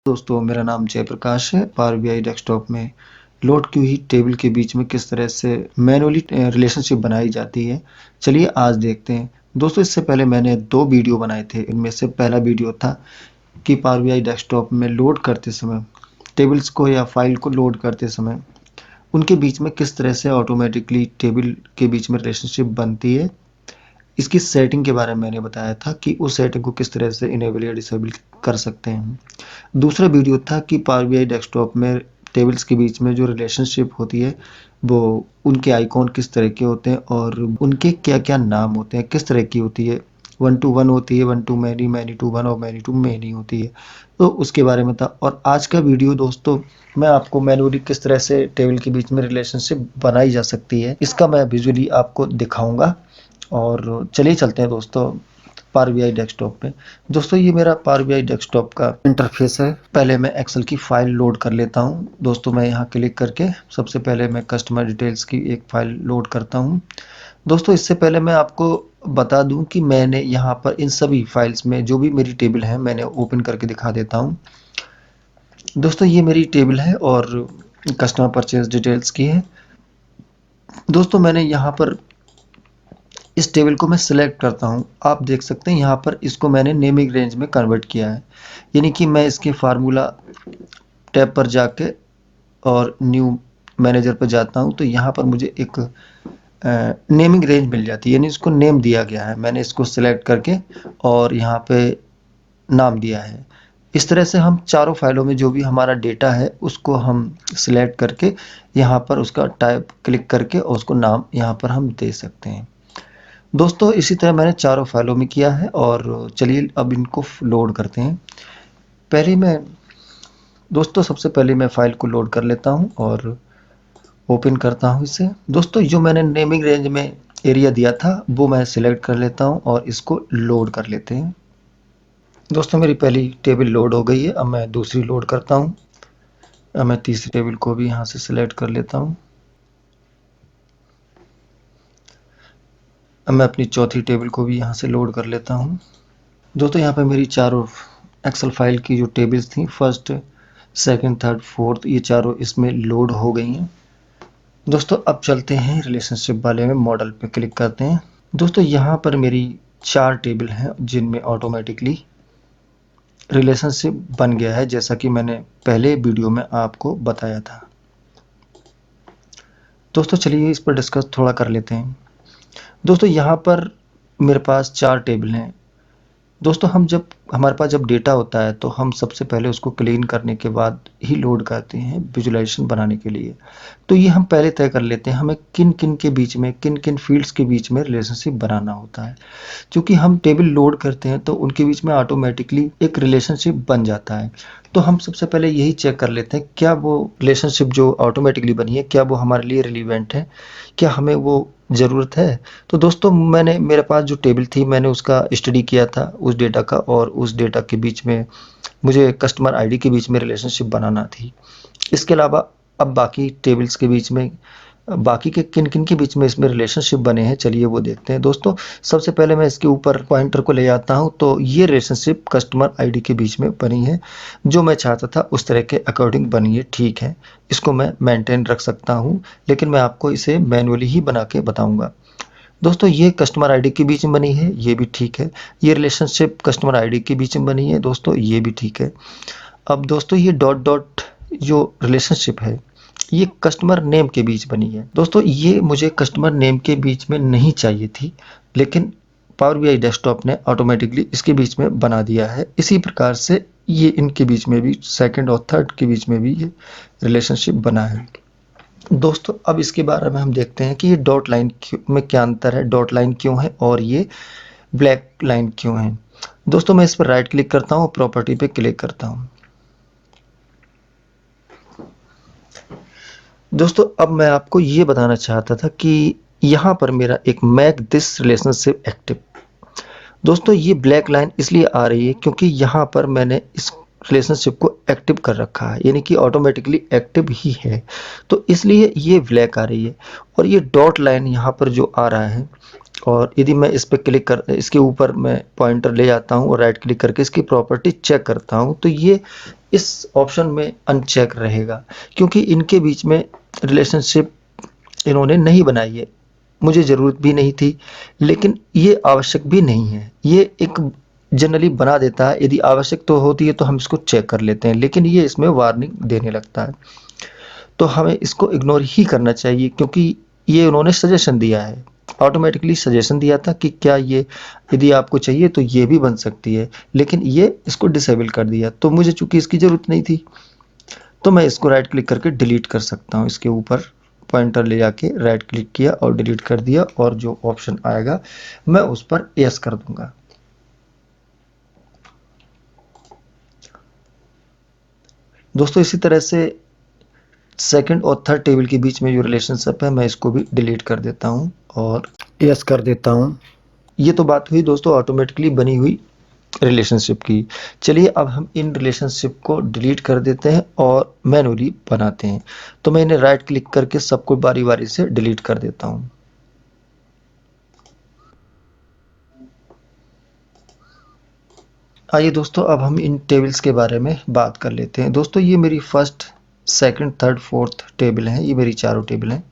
दोस्तों, मेरा नाम जयप्रकाश है। पावर बीआई डेस्कटॉप में लोड की हुई टेबल के बीच में किस तरह से मैनुअली रिलेशनशिप बनाई जाती है, चलिए आज देखते हैं। दोस्तों, इससे पहले मैंने 2 वीडियो बनाए थे। इनमें से पहला वीडियो था कि पावर बीआई डेस्कटॉप में लोड करते समय टेबल्स को या फाइल को लोड करते समय उनके बीच में किस तरह से ऑटोमेटिकली टेबल के बीच में रिलेशनशिप बनती है, इसकी सेटिंग के बारे में मैंने बताया था कि उस सेटिंग को किस तरह से इनेबल या डिसेबल कर सकते हैं। दूसरा वीडियो था कि पावर बीआई डेस्कटॉप में टेबल्स के बीच में जो रिलेशनशिप होती है वो उनके आइकॉन किस तरह के होते हैं और उनके क्या क्या नाम होते हैं, किस तरह की होती है। 1 to 1 होती है, 1 to मैनी, मैनी टू 1 और मैनी टू मैनी होती है। तो उसके बारे में था। और आज का वीडियो दोस्तों, मैं आपको मैनुअली किस तरह से टेबल के बीच में रिलेशनशिप बनाई जा सकती है इसका मैं विजुअली आपको दिखाऊंगा। और चलिए चलते हैं दोस्तों पावर बीआई डेस्कटॉप पे। दोस्तों, ये मेरा पावर बीआई डेस्कटॉप का इंटरफेस है। पहले मैं एक्सेल की फाइल लोड कर लेता हूँ। दोस्तों, मैं यहाँ क्लिक करके सबसे पहले मैं कस्टमर डिटेल्स की एक फाइल लोड करता हूँ। दोस्तों, इससे पहले मैं आपको बता दूं कि मैंने यहाँ पर इन सभी फाइल्स में जो भी मेरी टेबल है मैंने ओपन करके दिखा देता हूँ। दोस्तों, ये मेरी टेबल है और कस्टमर परचेज डिटेल्स की है। दोस्तों, मैंने यहाँ पर इस टेबल को मैं सिलेक्ट करता हूँ। आप देख सकते हैं यहाँ पर इसको मैंने नेमिंग रेंज में कन्वर्ट किया है, यानी कि मैं इसके फार्मूला टैब पर जाके और न्यू मैनेजर पर जाता हूँ तो यहाँ पर मुझे एक नेमिंग रेंज मिल जाती है, यानी इसको नेम दिया गया है। मैंने इसको सिलेक्ट करके और यहाँ पे नाम दिया है। इस तरह से हम चारों फाइलों में जो भी हमारा डेटा है उसको हम सिलेक्ट करके यहाँ पर उसका टाइप क्लिक करके और उसको नाम यहाँ पर हम दे सकते हैं। दोस्तों, इसी तरह मैंने चारों फाइलों में किया है और चलिए अब इनको लोड करते हैं। सबसे पहले मैं फाइल को लोड कर लेता हूं और ओपन करता हूं इसे। दोस्तों, जो मैंने नेमिंग रेंज में एरिया दिया था वो मैं सिलेक्ट कर लेता हूं और इसको लोड कर लेते हैं। दोस्तों, मेरी पहली टेबल लोड हो गई है। अब मैं दूसरी लोड करता हूं। अब मैं तीसरी टेबल को भी यहाँ से सिलेक्ट कर लेता हूँ। अब मैं अपनी चौथी टेबल को भी यहाँ से लोड कर लेता हूँ। दोस्तों, यहाँ पे मेरी चारों एक्सेल फाइल की जो टेबल्स थी, फर्स्ट, सेकंड, थर्ड, फोर्थ, ये चारों इसमें लोड हो गई हैं। दोस्तों, अब चलते हैं रिलेशनशिप वाले में, मॉडल पे क्लिक करते हैं। दोस्तों, यहाँ पर मेरी 4 टेबल हैं जिनमें ऑटोमेटिकली रिलेशनशिप बन गया है, जैसा कि मैंने पहले वीडियो में आपको बताया था। दोस्तों, चलिए इस पर डिस्कस थोड़ा कर लेते हैं। दोस्तों, यहाँ पर मेरे पास 4 टेबल हैं। दोस्तों, हमारे पास जब डेटा होता है तो हम सबसे पहले उसको क्लीन करने के बाद ही लोड करते हैं विजुअलाइजेशन बनाने के लिए। तो ये हम पहले तय कर लेते हैं हमें किन किन के बीच में, किन किन फील्ड्स के बीच में रिलेशनशिप बनाना होता है। क्योंकि हम टेबल लोड करते हैं तो उनके बीच में ऑटोमेटिकली एक रिलेशनशिप बन जाता है। तो हम सबसे पहले यही चेक कर लेते हैं क्या वो रिलेशनशिप जो ऑटोमेटिकली बनी है क्या वो हमारे लिए रिलीवेंट है, क्या हमें वो ज़रूरत है। तो दोस्तों, मेरे पास जो टेबल थी मैंने उसका स्टडी किया था उस डेटा का, और उस डेटा के बीच में मुझे कस्टमर आईडी के बीच में रिलेशनशिप बनाना थी। इसके अलावा अब बाकी टेबल्स के बीच में, बाकी के किन किन के बीच में इसमें रिलेशनशिप बने हैं चलिए वो देखते हैं। दोस्तों, सबसे पहले मैं इसके ऊपर पॉइंटर को ले आता हूं तो ये रिलेशनशिप कस्टमर आईडी के बीच में बनी है। जो मैं चाहता था उस तरह के अकॉर्डिंग बनी है, ठीक है। इसको मैं मेंटेन रख सकता हूं, लेकिन मैं आपको इसे मैनुअली ही बना के बताऊंगा। दोस्तों, ये कस्टमर आईडी के बीच में बनी है, ये भी ठीक है। ये रिलेशनशिप कस्टमर आईडी के बीच में बनी है, दोस्तों ये भी ठीक है। अब दोस्तों, ये डॉट डॉट जो रिलेशनशिप है ये कस्टमर नेम के बीच बनी है। दोस्तों, ये मुझे कस्टमर नेम के बीच में नहीं चाहिए थी, लेकिन पावर बीआई डेस्कटॉप ने ऑटोमेटिकली इसके बीच में बना दिया है। इसी प्रकार से ये इनके बीच में भी, सेकंड और थर्ड के बीच में भी ये रिलेशनशिप बना है। दोस्तों, अब इसके बारे में हम देखते हैं कि ये डॉट लाइन में क्या अंतर है, डॉट लाइन क्यों है और ये ब्लैक लाइन क्यों है। दोस्तों, मैं इस पर राइट क्लिक करता हूँ, प्रॉपर्टी पे क्लिक करता हूँ। दोस्तों, अब मैं आपको ये बताना चाहता था कि यहाँ पर मेरा एक मैक दिस रिलेशनशिप एक्टिव। दोस्तों, ये ब्लैक लाइन इसलिए आ रही है क्योंकि यहाँ पर मैंने इस रिलेशनशिप को एक्टिव कर रखा है, यानी कि ऑटोमेटिकली एक्टिव ही है, तो इसलिए ये ब्लैक आ रही है। और ये डॉट लाइन यहाँ पर जो आ रहा है और यदि मैं इस पे क्लिक कर इसके ऊपर मैं पॉइंटर ले जाता हूँ और राइट क्लिक करके इसकी प्रॉपर्टी चेक करता हूँ, तो ये इस ऑप्शन में अनचेक रहेगा, क्योंकि इनके बीच में रिलेशनशिप इन्होंने नहीं बनाई है। मुझे ज़रूरत भी नहीं थी, लेकिन ये आवश्यक भी नहीं है। ये एक जनरली बना देता है, यदि आवश्यक तो होती है तो हम इसको चेक कर लेते हैं, लेकिन ये इसमें वार्निंग देने लगता है। तो हमें इसको इग्नोर ही करना चाहिए, क्योंकि ये उन्होंने सजेशन दिया है, ऑटोमेटिकली सजेशन दिया था कि क्या ये यदि आपको चाहिए तो ये भी बन सकती है, लेकिन ये इसको डिसेबल कर दिया। तो मुझे चूंकि इसकी ज़रूरत नहीं थी, तो मैं इसको राइट क्लिक करके डिलीट कर सकता हूँ। इसके ऊपर पॉइंटर ले जाके राइट क्लिक किया और डिलीट कर दिया, और जो ऑप्शन आएगा मैं उस पर यस कर दूंगा। दोस्तों इसी तरह से सेकंड और थर्ड टेबल के बीच में जो रिलेशनशिप है मैं इसको भी डिलीट कर देता हूँ और यस कर देता हूँ। ये तो बात हुई दोस्तों ऑटोमेटिकली बनी हुई रिलेशनशिप की। चलिए अब हम इन रिलेशनशिप को डिलीट कर देते हैं और मैनुअली बनाते हैं। तो मैं इन्हें राइट क्लिक करके सबको बारी बारी से डिलीट कर देता हूँ। आइए दोस्तों अब हम इन टेबल्स के बारे में बात कर लेते हैं। दोस्तों ये मेरी first, second, third, fourth table हैं। ये मेरी चारों टेबल हैं।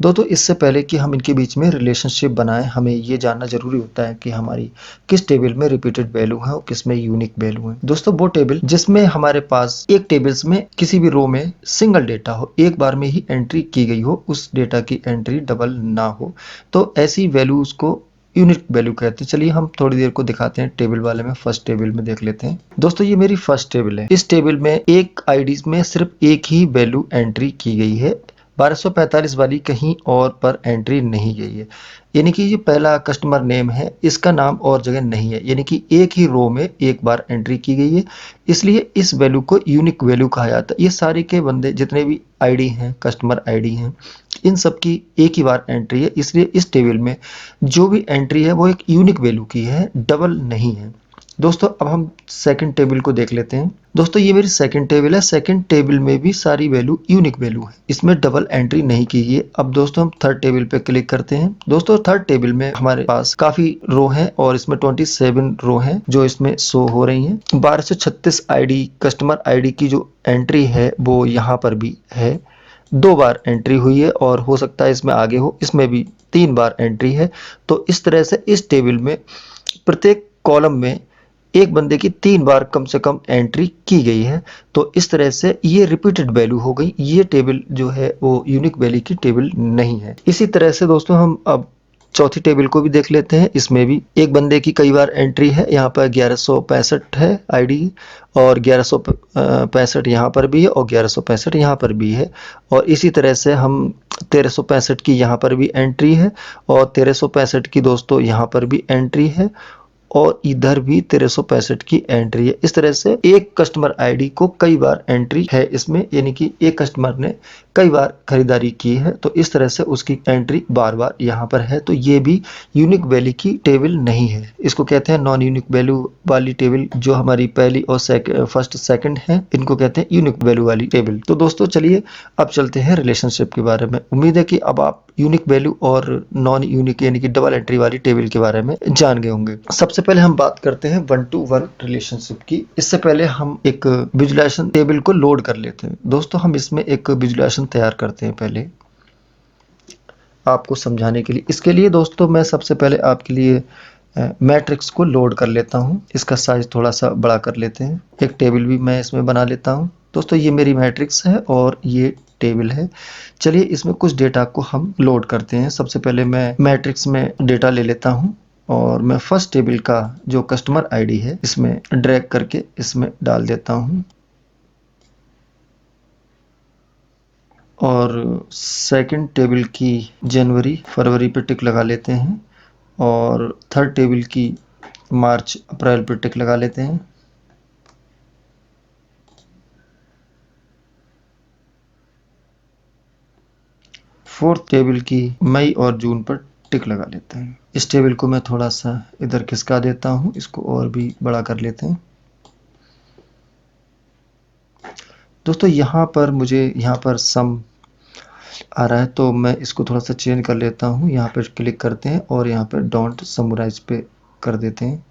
दोस्तों इससे पहले कि हम इनके बीच में रिलेशनशिप बनाएं, हमें ये जानना जरूरी होता है कि हमारी किस टेबल में रिपीटेड वैल्यू है और किस में यूनिक वैल्यू है। दोस्तों वो टेबल जिसमें हमारे पास एक टेबल्स में किसी भी रो में सिंगल डेटा हो, एक बार में ही एंट्री की गई हो, उस डेटा की एंट्री डबल ना हो, तो ऐसी वैल्यूज को यूनिक वैल्यू कहते हैं। चलिए हम थोड़ी देर को दिखाते हैं टेबल वाले में। फर्स्ट टेबल में देख लेते हैं। दोस्तों ये मेरी फर्स्ट टेबल है। इस टेबल में एक आईडी में सिर्फ एक ही वैल्यू एंट्री की गई है, 1245 वाली कहीं और पर एंट्री नहीं गई है। यानी कि ये पहला कस्टमर नेम है, इसका नाम और जगह नहीं है, यानी कि एक ही रो में एक बार एंट्री की गई है, इसलिए इस वैल्यू को यूनिक वैल्यू कहा जाता है। ये सारे के बंदे जितने भी आईडी हैं, कस्टमर आईडी हैं, इन सब की एक ही बार एंट्री है, इसलिए इस टेबल में जो भी एंट्री है वो एक यूनिक वैल्यू की है, डबल नहीं है। दोस्तों अब हम सेकंड टेबल को देख लेते हैं। दोस्तों ये मेरी सेकंड टेबल है। सेकंड टेबल में भी सारी वैल्यू यूनिक वैल्यू है, इसमें डबल एंट्री नहीं की है। अब दोस्तों हम थर्ड टेबल पे क्लिक करते हैं। दोस्तों थर्ड टेबल में हमारे पास काफी रो हैं और इसमें 27 रो हैं जो इसमें शो हो रही हैं। 1236 आईडी, कस्टमर आईडी की जो एंट्री है वो यहाँ पर भी है, 2 बार एंट्री हुई है, और हो सकता है इसमें आगे हो, इसमें भी 3 बार एंट्री है। तो इस तरह से इस टेबल में प्रत्येक कॉलम में एक बंदे की 3 बार कम से कम एंट्री की गई है। तो इस तरह से ये रिपीटेड वैल्यू हो गई। ये टेबल जो है वो यूनिक वैल्यू की टेबल नहीं है। इसी तरह से दोस्तों हम अब चौथी टेबल को भी देख लेते हैं। इसमें भी एक बंदे की कई बार एंट्री है, यहाँ पर 1165 है आईडी, और 1165 यहाँ पर भी है, और 1165 यहाँ पर भी है। और इसी तरह से हम 1365 की यहाँ पर भी एंट्री है, और 1365 की दोस्तों यहाँ पर भी एंट्री है, और इधर भी 1365 की एंट्री है। इस तरह से एक कस्टमर आईडी को कई बार एंट्री है इसमें, यानी कि एक कस्टमर ने कई बार खरीदारी की है, तो इस तरह से उसकी एंट्री बार बार यहाँ पर है। तो ये भी यूनिक वैल्यू की टेबल नहीं है, इसको कहते हैं नॉन यूनिक वैल्यू वाली टेबल। जो हमारी पहली और फर्स्ट सेकंड है, इनको कहते हैं यूनिक वैल्यू वाली टेबल। तो दोस्तों चलिए अब चलते हैं रिलेशनशिप के बारे में। उम्मीद है कि अब आप यूनिक वैल्यू और नॉन यूनिक यानी कि डबल एंट्री वाली टेबल के बारे में जान गए होंगे। सबसे पहले हम बात करते हैं 1-to-1 रिलेशनशिप की। इससे पहले हम एक विजुलाइजेशन टेबल को लोड कर लेते हैं। दोस्तों हम इसमें एक विजुलाइजेशन तैयार करते हैं पहले आपको समझाने के लिए। इसके लिए दोस्तों मैं सबसे पहले आपके लिए मैट्रिक्स को लोड कर लेता हूं। इसका साइज थोड़ा सा बड़ा कर लेते हैं। एक टेबल भी मैं इसमें बना लेता हूं। दोस्तों ये मेरी मैट्रिक्स है और ये टेबल है। चलिए इसमें कुछ डेटा को हम लोड करते हैं। सबसे पहले मैं मैट्रिक्स में डेटा ले लेता हूं और मैं फर्स्ट टेबल का जो कस्टमर आईडी है इसमें ड्रैग करके इसमें डाल देता हूं, और सेकंड टेबल की जनवरी फरवरी पे टिक लगा लेते हैं, और थर्ड टेबल की मार्च अप्रैल पे टिक लगा लेते हैं। फोर्थ टेबल की मई और जून पर टिक लगा लेते हैं। इस टेबल को मैं थोड़ा सा इधर खिसका देता हूं, इसको और भी बड़ा कर लेते हैं। दोस्तों यहाँ पर मुझे यहाँ पर सम आ रहा है, तो मैं इसको थोड़ा सा चेंज कर लेता हूँ। यहाँ पर क्लिक करते हैं और यहाँ पर डोंट समराइज पे कर देते हैं।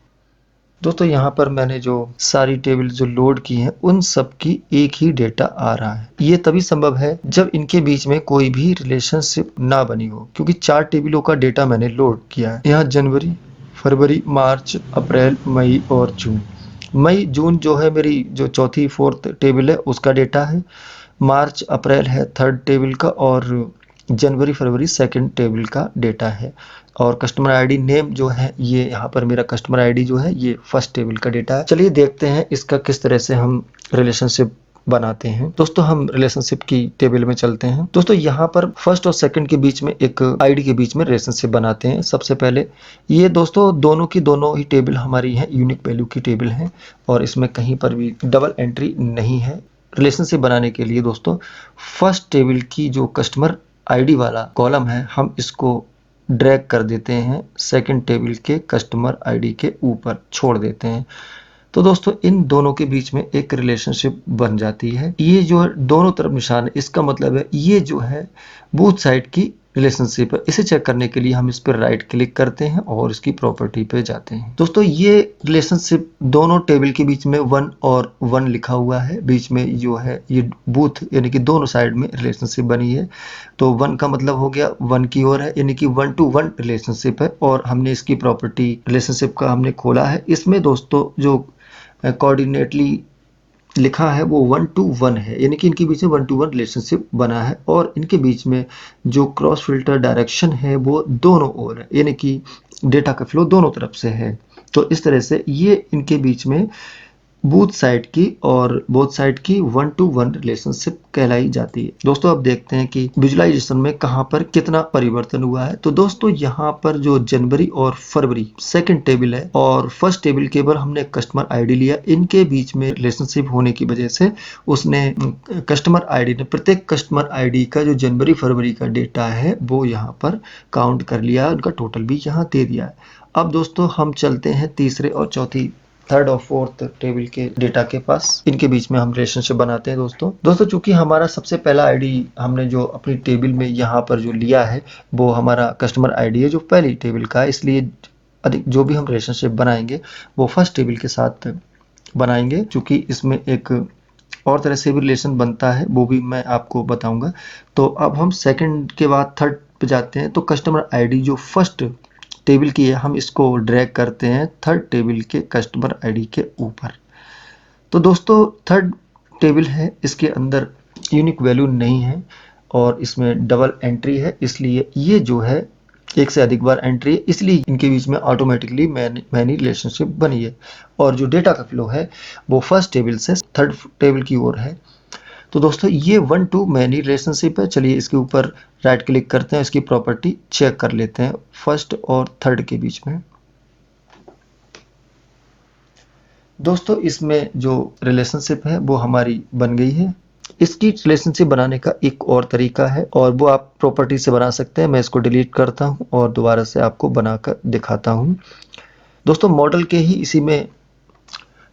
दोस्तों यहाँ पर मैंने जो सारी टेबल जो लोड की हैं उन सब की एक ही डेटा आ रहा है। ये तभी संभव है जब इनके बीच में कोई भी रिलेशनशिप ना बनी हो, क्योंकि 4 टेबलों का डेटा मैंने लोड किया है। यहाँ जनवरी, फरवरी, मार्च, अप्रैल, मई और जून। मई जून जो है मेरी जो चौथी फोर्थ टेबल है उसका डेटा है। मार्च अप्रैल है थर्ड टेबल का, और जनवरी फरवरी सेकंड टेबल का डेटा है। और कस्टमर आईडी नेम जो है, ये यहाँ पर मेरा कस्टमर आईडी जो है ये फर्स्ट टेबल का डेटा है। चलिए देखते हैं इसका किस तरह से हम रिलेशनशिप बनाते हैं। दोस्तों हम रिलेशनशिप की टेबल में चलते हैं। दोस्तों यहाँ पर फर्स्ट और सेकंड के बीच में एक आईडी के बीच में रिलेशनशिप बनाते हैं। सबसे पहले ये दोस्तों दोनों की दोनों ही टेबल हमारी है यूनिक वैल्यू की टेबल है, और इसमें कहीं पर भी डबल एंट्री नहीं है। रिलेशनशिप बनाने के लिए दोस्तों फर्स्ट टेबल की जो कस्टमर आईडी वाला कॉलम है हम इसको ड्रैग कर देते हैं सेकंड टेबल के कस्टमर आईडी के ऊपर छोड़ देते हैं। तो दोस्तों इन दोनों के बीच में एक रिलेशनशिप बन जाती है। ये जो दोनों तरफ निशान है इसका मतलब है ये जो है बोथ साइड की रिलेशनशिप है। इसे चेक करने के लिए हम इस पर राइट क्लिक करते हैं और इसकी प्रॉपर्टी पे जाते हैं। दोस्तों ये रिलेशनशिप दोनों टेबल के बीच में 1 और 1 लिखा हुआ है। बीच में जो है ये बोथ यानी कि दोनों साइड में रिलेशनशिप बनी है। तो 1 का मतलब हो गया 1 की ओर है, यानी कि 1 to 1 रिलेशनशिप है। और हमने इसकी प्रॉपर्टी रिलेशनशिप का हमने खोला है। इसमें दोस्तों जो कोऑर्डिनेटली लिखा है वो 1 to 1 है, यानी कि इनके बीच में 1 to 1 रिलेशनशिप बना है। और इनके बीच में जो क्रॉस फिल्टर डायरेक्शन है वो दोनों ओर है, यानी कि डेटा का फ्लो दोनों तरफ से है। तो इस तरह से ये इनके बीच में बोथ साइड की 1 to 1 रिलेशनशिप कहलाई जाती है। दोस्तों अब देखते हैं कि विजुअलाइजेशन में कहां पर कितना परिवर्तन हुआ है। तो दोस्तों यहां पर जो जनवरी और फरवरी सेकंड टेबल है और फर्स्ट टेबल केवल हमने कस्टमर आईडी लिया, इनके बीच में रिलेशनशिप होने की वजह से उसने कस्टमर आईडी ने प्रत्येक कस्टमर आईडी का जो जनवरी फरवरी का डेटा है वो यहाँ पर काउंट कर लिया, उनका टोटल भी यहाँ दे दिया है। अब दोस्तों हम चलते हैं तीसरे और चौथी थर्ड और फोर्थ टेबल के डेटा के पास। इनके बीच में हम रिलेशनशिप बनाते हैं। दोस्तों चूंकि हमारा सबसे पहला आईडी हमने जो अपनी टेबल में यहाँ पर जो लिया है वो हमारा कस्टमर आईडी है जो पहली टेबल का है, इसलिए अधिक जो भी हम रिलेशनशिप बनाएंगे वो फर्स्ट टेबल के साथ बनाएंगे। चूंकि इसमें एक और तरह से भी रिलेशन बनता है वो भी मैं आपको बताऊंगा। तो अब हम सेकंड के बाद थर्ड पे जाते हैं। तो कस्टमर आईडी जो फर्स्ट टेबल की है हम इसको ड्रैग करते हैं थर्ड टेबल के कस्टमर आईडी के ऊपर। तो दोस्तों थर्ड टेबल है, इसके अंदर यूनिक वैल्यू नहीं है और इसमें डबल एंट्री है, इसलिए ये जो है एक से अधिक बार एंट्री है, इसलिए इनके बीच में ऑटोमेटिकली मैनी रिलेशनशिप बनी है। और जो डेटा का फ्लो है वो फर्स्ट टेबल से थर्ड टेबल की ओर है। तो दोस्तों ये 1 to मैनी रिलेशनशिप है। चलिए इसके ऊपर राइट क्लिक करते हैं, इसकी प्रॉपर्टी चेक कर लेते हैं फर्स्ट और थर्ड के बीच में। दोस्तों इसमें जो रिलेशनशिप है वो हमारी बन गई है। इसकी रिलेशनशिप बनाने का एक और तरीका है और वो आप प्रॉपर्टी से बना सकते हैं। मैं इसको डिलीट करता हूं और दोबारा से आपको बनाकर दिखाता हूं। दोस्तों मॉडल के ही इसी में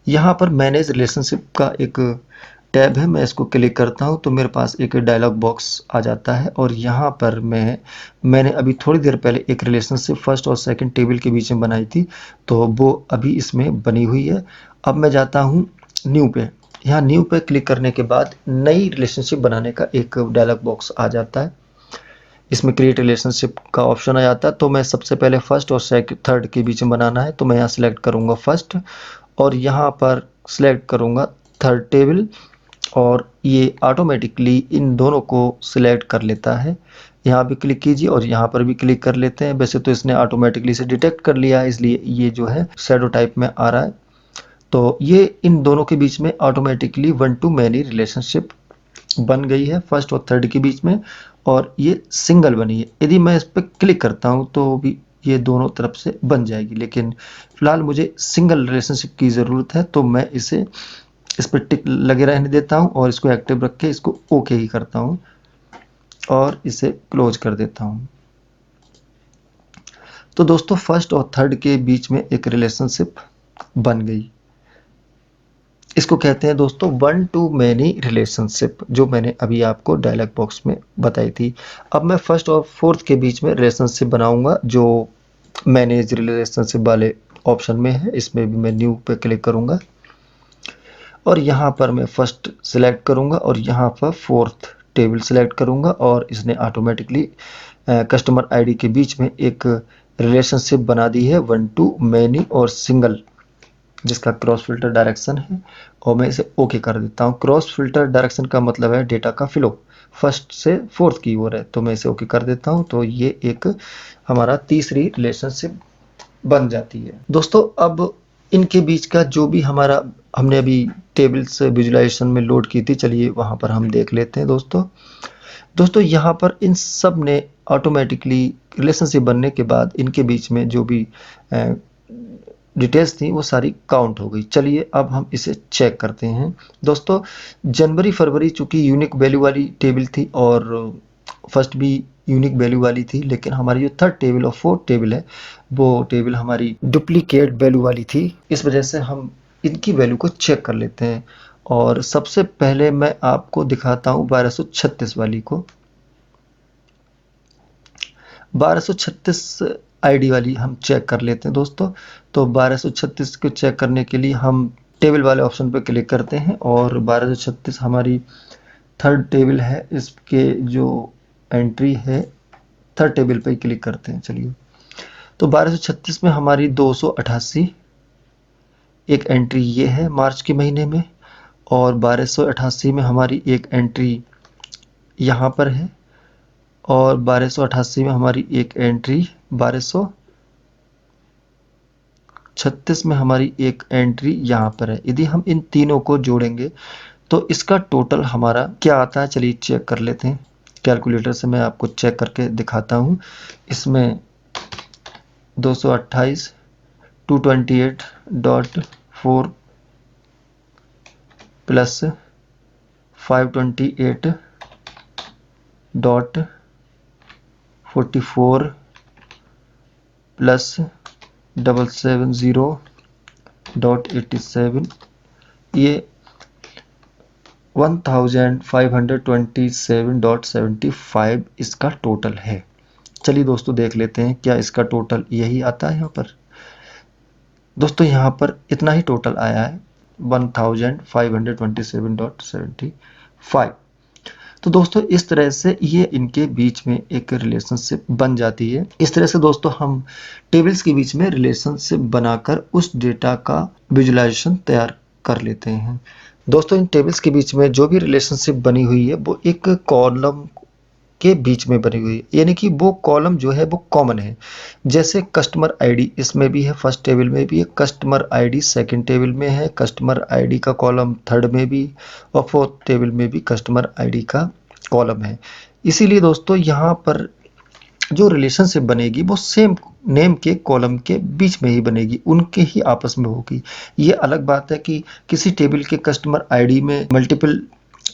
यहाँ पर मैनेज रिलेशनशिप का एक टैब है, मैं इसको क्लिक करता हूँ तो मेरे पास एक डायलॉग बॉक्स आ जाता है। और यहाँ पर मैंने अभी थोड़ी देर पहले एक रिलेशनशिप फर्स्ट और सेकंड टेबल के बीच में बनाई थी, तो वो अभी इसमें बनी हुई है। अब मैं जाता हूँ न्यू पे। यहाँ न्यू पे क्लिक करने के बाद नई रिलेशनशिप बनाने का एक डायलॉग बॉक्स आ जाता है। इसमें क्रिएट रिलेशनशिप का ऑप्शन आ जाता है। तो मैं सबसे पहले फर्स्ट और थर्ड के बीच में बनाना है, तो मैं यहाँ सिलेक्ट करूँगा फर्स्ट और यहाँ पर सिलेक्ट करूँगा थर्ड टेबल, और ये ऑटोमेटिकली इन दोनों को सिलेक्ट कर लेता है। यहाँ भी क्लिक कीजिए और यहाँ पर भी क्लिक कर लेते हैं। वैसे तो इसने ऑटोमेटिकली इसे डिटेक्ट कर लिया है, इसलिए ये जो है शैडो टाइप में आ रहा है। तो ये इन दोनों के बीच में ऑटोमेटिकली 1 to मैनी रिलेशनशिप बन गई है फर्स्ट और थर्ड के बीच में, और ये सिंगल बनी है। यदि मैं इस पर क्लिक करता हूँ तो भी ये दोनों तरफ से बन जाएगी, लेकिन फिलहाल मुझे सिंगल रिलेशनशिप की ज़रूरत है, तो मैं इस पर टिक लगे रहने देता हूं और इसको एक्टिव रख के इसको ओके ही करता हूं और इसे क्लोज कर देता हूं। तो दोस्तों फर्स्ट और थर्ड के बीच में एक रिलेशनशिप बन गई। इसको कहते हैं दोस्तों वन टू मैनी रिलेशनशिप, जो मैंने अभी आपको डायलॉग बॉक्स में बताई थी। अब मैं फर्स्ट और फोर्थ के बीच में रिलेशनशिप बनाऊंगा, जो मैनेज रिलेशनशिप वाले ऑप्शन में है। इसमें भी मैं न्यू पे क्लिक करूंगा और यहाँ पर मैं फर्स्ट सिलेक्ट करूंगा और यहाँ पर फोर्थ टेबल सिलेक्ट करूंगा और इसने ऑटोमेटिकली कस्टमर आईडी के बीच में एक रिलेशनशिप बना दी है, वन टू मैनी और सिंगल, जिसका क्रॉस फिल्टर डायरेक्शन है। और मैं इसे ओके कर देता हूँ। क्रॉस फिल्टर डायरेक्शन का मतलब है डेटा का फ्लो फर्स्ट से फोर्थ की ओर है, तो मैं इसे ओके कर देता हूँ। तो ये एक हमारा तीसरी रिलेशनशिप बन जाती है दोस्तों। अब इनके बीच का जो भी हमारा हमने अभी टेबल्स विजुलाइजेशन में लोड की थी, चलिए वहां पर हम देख लेते हैं दोस्तों। दोस्तों यहाँ पर इन सब ने ऑटोमेटिकली रिलेशनशिप बनने के बाद इनके बीच में जो भी डिटेल्स थी वो सारी काउंट हो गई। चलिए अब हम इसे चेक करते हैं दोस्तों। जनवरी फरवरी चूंकि यूनिक वैल्यू वाली टेबल थी और फर्स्ट भी यूनिक वैल्यू वाली थी, लेकिन हमारी जो थर्ड टेबल और फोर्थ टेबल है वो टेबल हमारी डुप्लीकेट वैल्यू वाली थी। इस वजह से हम इनकी वैल्यू को चेक कर लेते हैं और सबसे पहले मैं आपको दिखाता हूँ 1236 वाली को। 1236 आईडी वाली हम चेक कर लेते हैं दोस्तों। तो 1236 को चेक करने के लिए हम टेबल वाले ऑप्शन पर क्लिक करते हैं और 1236 हमारी थर्ड टेबल है, इसके जो एंट्री है थर्ड टेबल पे ही क्लिक करते हैं। चलिए तो 1236 में हमारी 288 एक एंट्री ये है मार्च के महीने में, और 1288 में हमारी एक एंट्री यहाँ पर है, और 1288 में हमारी एक एंट्री 1236 में हमारी एक एंट्री यहाँ पर है। यदि हम इन तीनों को जोड़ेंगे तो इसका टोटल हमारा क्या आता है, चलिए चेक कर लेते हैं। कैलकुलेटर से मैं आपको चेक करके दिखाता हूँ। इसमें 228 228.4 प्लस 528.44 प्लस 770.87, ये 1527.75 इसका टोटल है। चलिए दोस्तों देख लेते हैं क्या इसका टोटल यही आता है। यहाँ पर दोस्तों यहाँ पर इतना ही टोटल आया है 1527.75। तो दोस्तों इस तरह से ये इनके बीच में एक रिलेशनशिप बन जाती है। इस तरह से दोस्तों हम टेबल्स के बीच में रिलेशनशिप बनाकर उस डेटा का विजुलाइजेशन तैयार कर लेते हैं। दोस्तों इन टेबल्स के बीच में जो भी रिलेशनशिप बनी हुई है वो एक कॉलम के बीच में बनी हुई है, यानी कि वो कॉलम जो है वो कॉमन है। जैसे कस्टमर आईडी इसमें भी है, फर्स्ट टेबल में भी है, कस्टमर आईडी सेकंड टेबल में है, कस्टमर आईडी का कॉलम थर्ड में भी, और फोर्थ टेबल में भी कस्टमर आईडी का कॉलम है। इसीलिए दोस्तों यहाँ पर जो रिलेशनशिप बनेगी वो सेम नेम के कॉलम के बीच में ही बनेगी, उनके ही आपस में होगी। ये अलग बात है कि किसी टेबल के कस्टमर आईडी में मल्टीपल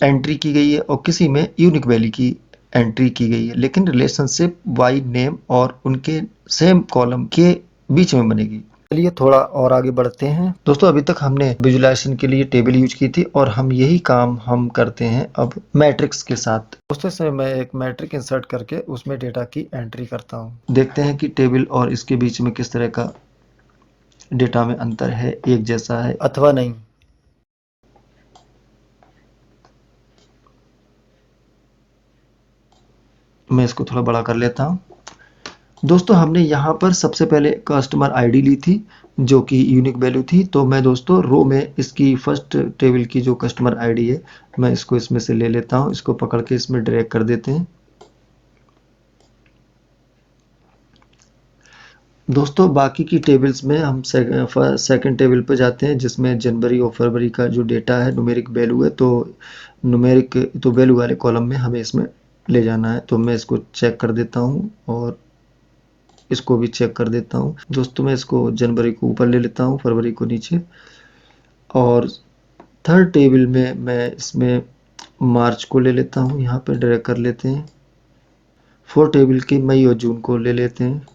एंट्री की गई है और किसी में यूनिक वैल्यू की एंट्री की गई है, लेकिन रिलेशनशिप बाई नेम और उनके सेम कॉलम के बीच में बनेगी। चलिए थोड़ा और आगे बढ़ते हैं दोस्तों। अभी तक हमने विजुलाइजेशन के लिए टेबल यूज की थी और हम यही काम हम करते हैं अब मैट्रिक्स के साथ। दोस्तों से मैं एक मैट्रिक इंसर्ट करके उसमें डेटा की एंट्री करता हूं। देखते हैं कि टेबल और इसके बीच में किस तरह का डेटा में अंतर है, एक जैसा है अथवा नहीं। मैं इसको थोड़ा बड़ा कर लेता हूं। दोस्तों हमने यहाँ पर सबसे पहले कस्टमर आईडी ली थी जो कि यूनिक वैल्यू थी, तो मैं दोस्तों रो में इसकी फर्स्ट टेबल की जो कस्टमर आईडी है मैं इसको इसमें से ले लेता हूँ, इसको पकड़ के इसमें ड्रैग कर देते हैं। दोस्तों बाकी की टेबल्स में हम सेकंड टेबल पर जाते हैं जिसमें जनवरी और फरवरी का जो डेटा है न्यूमेरिक वैल्यू है, तो न्यूमेरिक तो वैल्यू वाले कॉलम में हमें इसमें ले जाना है। तो मैं इसको चेक कर देता हूँ और इसको भी चेक कर देता हूँ। दोस्तों मैं इसको जनवरी को ऊपर ले लेता हूँ, फरवरी को नीचे, और थर्ड टेबल में मैं इसमें मार्च को ले लेता हूँ, यहाँ पे ड्रैग कर लेते हैं। फोर्थ टेबल की मई और जून को ले लेते हैं।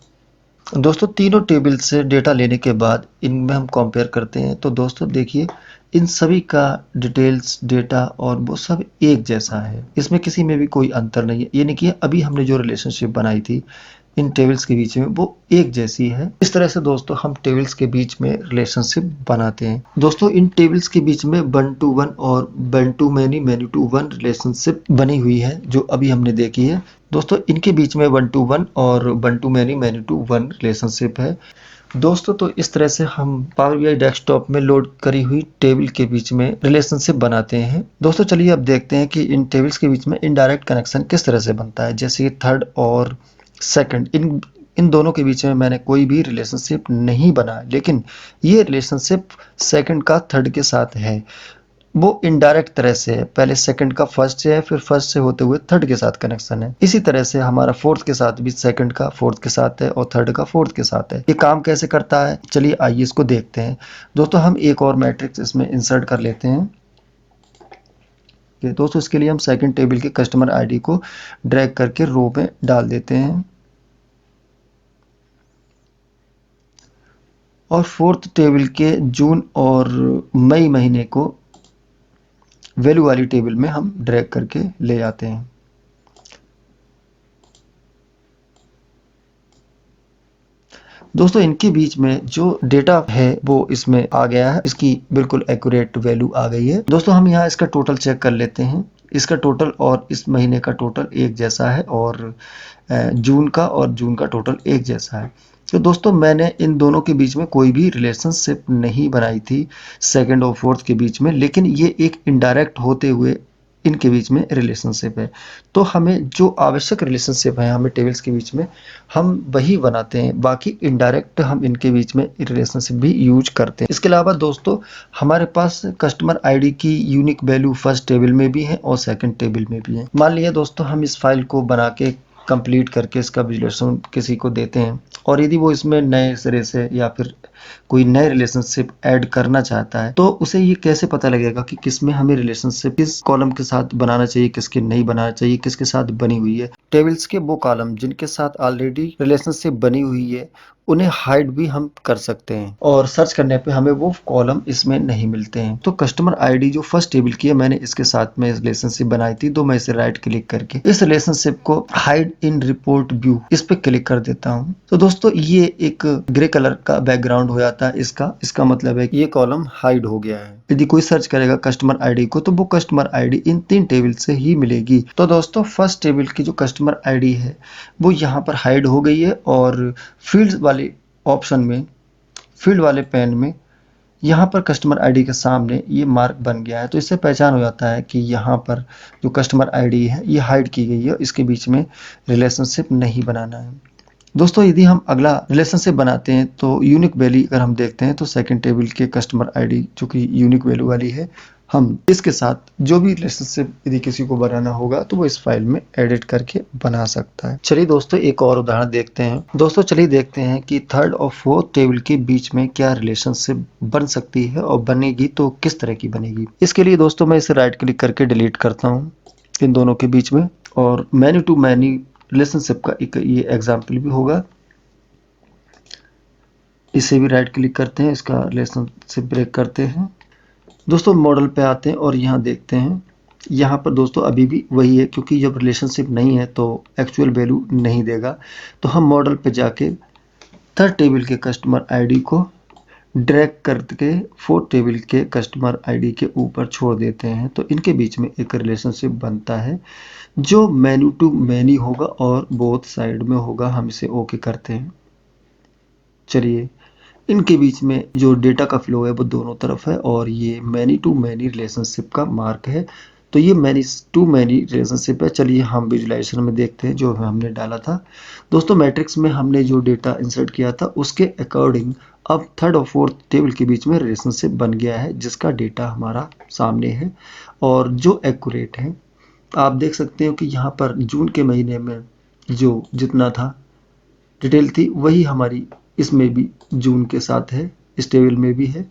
दोस्तों तीनों टेबल से डेटा लेने के बाद इनमें हम कंपेयर करते हैं, तो दोस्तों देखिए इन सभी का डिटेल्स डेटा और वो सब एक जैसा है, इसमें किसी में भी कोई अंतर नहीं है। यानी कि अभी हमने जो रिलेशनशिप बनाई थी इन टेबल्स के बीच में वो एक जैसी है। इस तरह से दोस्तों हम टेबल्स के बीच में रिलेशनशिप बनाते हैं। दोस्तों इन टेबल्स के बीच में वन टू वन और one to many many to one relationship बनी हुई है जो अभी हमने देखी है। दोस्तों इनके बीच में वन टू वन और one to many many to one relationship है। दोस्तों तो इस तरह से हम पावर बीआई डेस्कटॉप में लोड करी हुई टेबल के बीच में रिलेशनशिप बनाते हैं। दोस्तों चलिए अब देखते हैं कि इन टेबल्स के बीच में इनडायरेक्ट कनेक्शन किस तरह से बनता है। जैसे कि थर्ड और सेकंड, इन दोनों के बीच में मैंने कोई भी रिलेशनशिप नहीं बना, लेकिन ये रिलेशनशिप सेकंड का थर्ड के साथ है। वो इनडायरेक्ट तरह से है, पहले सेकंड का फर्स्ट से है, फिर फर्स्ट से होते हुए थर्ड के साथ कनेक्शन है। इसी तरह से हमारा फोर्थ के साथ भी सेकंड का फोर्थ के साथ है और थर्ड का फोर्थ के साथ है। ये काम कैसे करता है, चलिए आइए इसको देखते हैं। दोस्तों हम एक और मैट्रिक्स इसमें इंसर्ट कर लेते हैं। दोस्तों इसके लिए हम सेकंड टेबल के कस्टमर आईडी को ड्रैग करके रो में डाल देते हैं और फोर्थ टेबल के जून और मई महीने को वैल्यू वाली टेबल में हम ड्रैग करके ले जाते हैं। दोस्तों इनके बीच में जो डेटा है वो इसमें आ गया है, इसकी बिल्कुल एक्यूरेट वैल्यू आ गई है। दोस्तों हम यहाँ इसका टोटल चेक कर लेते हैं। इसका टोटल और इस महीने का टोटल एक जैसा है और जून का टोटल एक जैसा है। तो दोस्तों मैंने इन दोनों के बीच में कोई भी रिलेशनशिप नहीं बनाई थी सेकंड और फोर्थ के बीच में, लेकिन ये एक इनडायरेक्ट होते हुए इनके बीच में रिलेशनशिप है। तो हमें जो आवश्यक रिलेशनशिप है हमें टेबल्स के बीच में हम वही बनाते हैं, बाकी इनडायरेक्ट हम इनके बीच में रिलेशनशिप भी यूज करते हैं। इसके अलावा दोस्तों हमारे पास कस्टमर आईडी की यूनिक वैल्यू फर्स्ट टेबल में भी है और सेकंड टेबल में भी है। मान लिया दोस्तों हम इस फाइल को बना के कंप्लीट करके इसका विजुअलाइजेशन किसी को देते हैं और यदि वो इसमें नए सिरे से या फिर कोई नए रिलेशनशिप ऐड करना चाहता है तो उसे ये कैसे पता लगेगा कि किसमें हमें रिलेशनशिप किस कॉलम के साथ बनाना चाहिए, किसके नहीं बनाना चाहिए, किसके साथ बनी हुई है। टेबल्स के वो कॉलम जिनके साथ ऑलरेडी रिलेशनशिप बनी हुई है उन्हें हाइड भी हम कर सकते हैं और सर्च करने पे हमें वो कॉलम इसमें नहीं मिलते हैं। तो कस्टमर आईडी जो फर्स्ट टेबल की है मैंने इसके साथ में रिलेशनशिप बनाई थी, तो मैं इसे राइट क्लिक करके इस रिलेशनशिप को हाइड इन रिपोर्ट व्यू इस पे क्लिक कर देता हूँ। तो दोस्तों ये एक ग्रे कलर का बैकग्राउंड हो जाता है इसका मतलब है कि ये कॉलम हाइड हो गया है। यदि कोई सर्च करेगा कस्टमर आईडी को तो वो कस्टमर आईडी इन तीन टेबल से ही मिलेगी। तो दोस्तों फर्स्ट टेबल की जो कस्टमर आईडी है वो यहाँ पर हाइड हो गई है और फील्ड वाले ऑप्शन में, फील्ड वाले पैन में यहाँ पर कस्टमर आईडी के सामने ये मार्क बन गया है। तो इससे पहचान हो जाता है कि यहाँ पर जो कस्टमर आईडी है ये हाइड की गई है, इसके बीच में रिलेशनशिप नहीं बनाना है। दोस्तों यदि हम अगला रिलेशनशिप बनाते हैं तो यूनिक वैल्यू अगर हम देखते हैं तो सेकंड टेबल के कस्टमर आईडी जो कि यूनिक वैल्यू वाली है, हम इसके साथ जो भी रिलेशनशिप यदि किसी को बनाना होगा तो वो इस फाइल में एडिट करके बना सकता है। चलिए दोस्तों एक और उदाहरण देखते हैं। दोस्तों चलिए देखते हैं कि थर्ड और फोर्थ टेबल के बीच में क्या रिलेशनशिप बन सकती है और बनेगी तो किस तरह की बनेगी। इसके लिए दोस्तों मैं इसे राइट क्लिक करके डिलीट करता हूँ इन दोनों के बीच में और मैनी टू मैनी रिलेशनशिप का एक ये एग्जाम्पल भी होगा। इसे भी राइट क्लिक करते हैं, इसका रिलेशनशिप ब्रेक करते हैं। दोस्तों मॉडल पे आते हैं और यहाँ देखते हैं, यहाँ पर दोस्तों अभी भी वही है क्योंकि जब रिलेशनशिप नहीं है तो एक्चुअल वैल्यू नहीं देगा। तो हम मॉडल पे जाके थर्ड टेबल के कस्टमर आईडी को ड्रैग करके फोर्थ टेबल के कस्टमर आईडी के ऊपर छोड़ देते हैं। तो इनके बीच में एक रिलेशनशिप बनता है जो मैनी टू मैनी होगा और बोथ साइड में होगा। हम इसे ओके करते हैं। चलिए इनके बीच में जो डेटा का फ्लो है वो दोनों तरफ है और ये मैनी टू मैनी रिलेशनशिप का मार्क है। तो ये मैनी टू मैनी रिलेशनशिप है। चलिए हम विजुअलाइजेशन में देखते हैं जो हमने डाला था। दोस्तों मैट्रिक्स में हमने जो डेटा इंसर्ट किया था उसके अकॉर्डिंग अब थर्ड और फोर्थ टेबल के बीच में रिलेशनशिप बन गया है जिसका डेटा हमारा सामने है और जो एक्यूरेट है। आप देख सकते हो कि यहाँ पर जून के महीने में जो जितना था डिटेल थी वही हमारी इसमें भी जून के साथ है, इस टेबल में भी है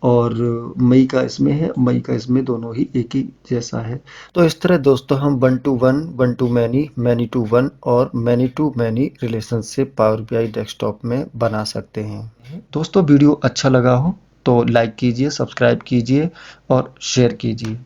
और मई का इसमें है, मई का इसमें, दोनों ही एक ही जैसा है। तो इस तरह दोस्तों हम one to one, one to many, many to one और many to many relationship Power BI desktop में बना सकते हैं। दोस्तों वीडियो अच्छा लगा हो तो लाइक कीजिए, सब्सक्राइब कीजिए और शेयर कीजिए।